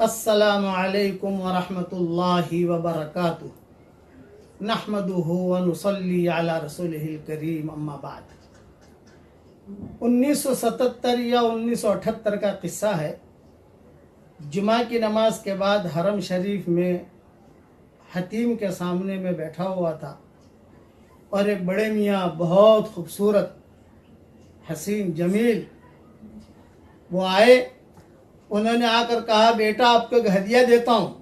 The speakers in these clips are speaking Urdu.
السلام علیکم ورحمۃ اللہ وبرکاتہ نحمدہ ونصلی علی رسولہ الکریم اما بعد 1977 یا 1978 کا قصہ ہے۔ جمعہ کی نماز کے بعد حرم شریف میں حتیم کے سامنے میں بیٹھا ہوا تھا اور ایک بڑے میاں بہت خوبصورت حسین جمیل وہ آئے۔ انہوں نے آ کر کہا بیٹا آپ کو ہدیہ دیتا ہوں۔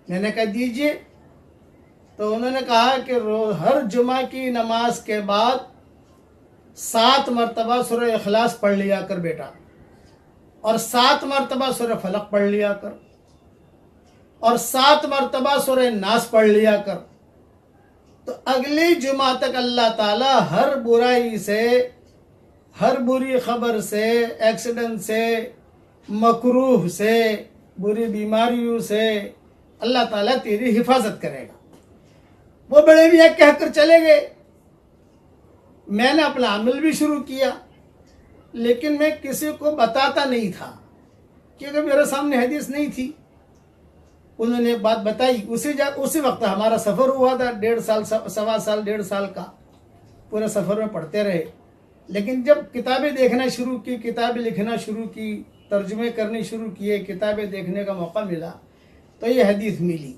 میں نے کہا دیجئے۔ تو انہوں نے کہا کہ ہر جمعہ کی نماز کے بعد 7 مرتبہ سورہ اخلاص پڑھ لیا کر بیٹا، اور 7 مرتبہ سورہ فلق پڑھ لیا کر، اور 7 مرتبہ سورہ ناس پڑھ لیا کر۔ تو اگلی جمعہ تک اللہ تعالی ہر برائی سے، ہر بری خبر سے، ایکسیڈنٹ سے، مکروہ سے، بری بیماریوں سے اللہ تعالیٰ تیری حفاظت کرے گا۔ وہ بڑے میاں کہہ کر چلے گئے۔ میں نے اپنا عمل بھی شروع کیا، لیکن میں کسی کو بتاتا نہیں تھا کیونکہ میرے سامنے حدیث نہیں تھی۔ انہوں نے بات بتائی، اسی وقت ہمارا سفر ہوا تھا 1.5 سال، 1.25 سال کا، پورے سفر میں پڑھتے رہے۔ لیکن جب کتابیں دیکھنا شروع کی، کتابیں لکھنا شروع کی، ترجمے کرنے شروع کیے، کتابیں دیکھنے کا موقع ملا تو یہ حدیث ملی۔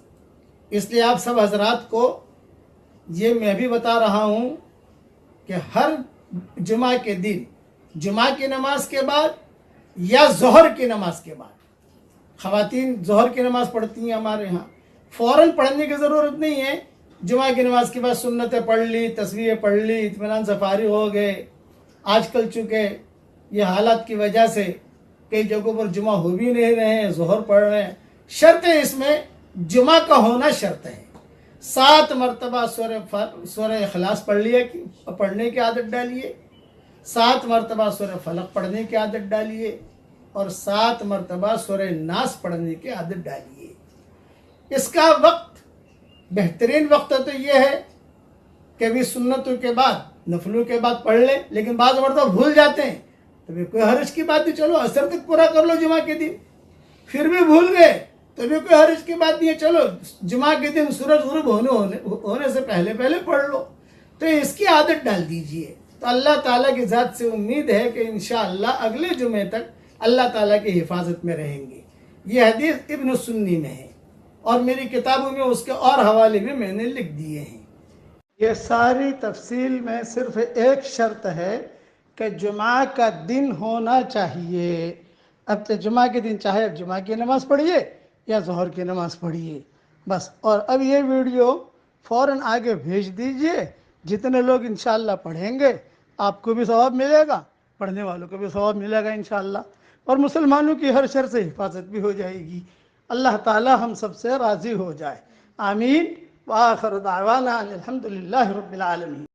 اس لیے آپ سب حضرات کو یہ میں بھی بتا رہا ہوں کہ ہر جمعہ کے دن، جمعہ کی نماز کے بعد یا ظہر کی نماز کے بعد، خواتین ظہر کی نماز پڑھتی ہیں ہمارے ہاں، فوراً پڑھنے کی ضرورت نہیں ہے۔ جمعہ کی نماز کے بعد سنتیں پڑھ لی، تسبیحیں پڑھ لی، اطمینان سے فارغ ہو گئے۔ آج کل چونکہ یہ حالات کی وجہ سے کئی جگہوں پر جمعہ ہو بھی نہیں رہے ہیں، ظہر پڑھ رہے ہیں۔ شرط ہے اس میں جمعہ کا ہونا شرط ہے۔ 7 مرتبہ سورہ اخلاص پڑھنے کی عادت ڈالیے، 7 مرتبہ سورہ فلق پڑھنے کی عادت ڈالیے، اور 7 مرتبہ سورہ ناس پڑھنے کی عادت ڈالیے۔ اس کا وقت، بہترین وقت تو یہ ہے کہ بھی سنتوں کے بعد، نفلوں کے بعد پڑھ لیں، لیکن بعض مرتبہ بھول جاتے ہیں تو بھی کوئی حرج کی بات نہیں، چلو عصر تک پورا کر لو جمعہ کے دن۔ پھر بھی بھول گئے تو بھی کوئی حرج کی بات نہیں ہے، چلو جمعہ کے دن سورج غروب ہونے سے پہلے پڑھ لو۔ تو اس کی عادت ڈال دیجئے، تو اللہ تعالیٰ کی ذات سے امید ہے کہ انشاءاللہ اگلے جمعے تک اللہ تعالیٰ کی حفاظت میں رہیں گے۔ یہ حدیث ابن سنی میں ہے، اور میری کتابوں میں اس کے اور حوالے بھی میں نے لکھ دیے ہیں۔ یہ ساری تفصیل میں صرف ایک شرط ہے کہ جمعہ کا دن ہونا چاہیے۔ اب تو جمعہ کے دن چاہے اب جمعہ کی نماز پڑھیے یا ظہر کی نماز پڑھیے بس۔ اور اب یہ ویڈیو فوراً آگے بھیج دیجئے، جتنے لوگ انشاءاللہ پڑھیں گے آپ کو بھی ثواب ملے گا، پڑھنے والوں کو بھی ثواب ملے گا انشاءاللہ، اور مسلمانوں کی ہر شر سے حفاظت بھی ہو جائے گی۔ اللہ تعالی ہم سب سے راضی ہو جائے، آمین۔ وآخر دعوانا الحمدللہ رب العالمین۔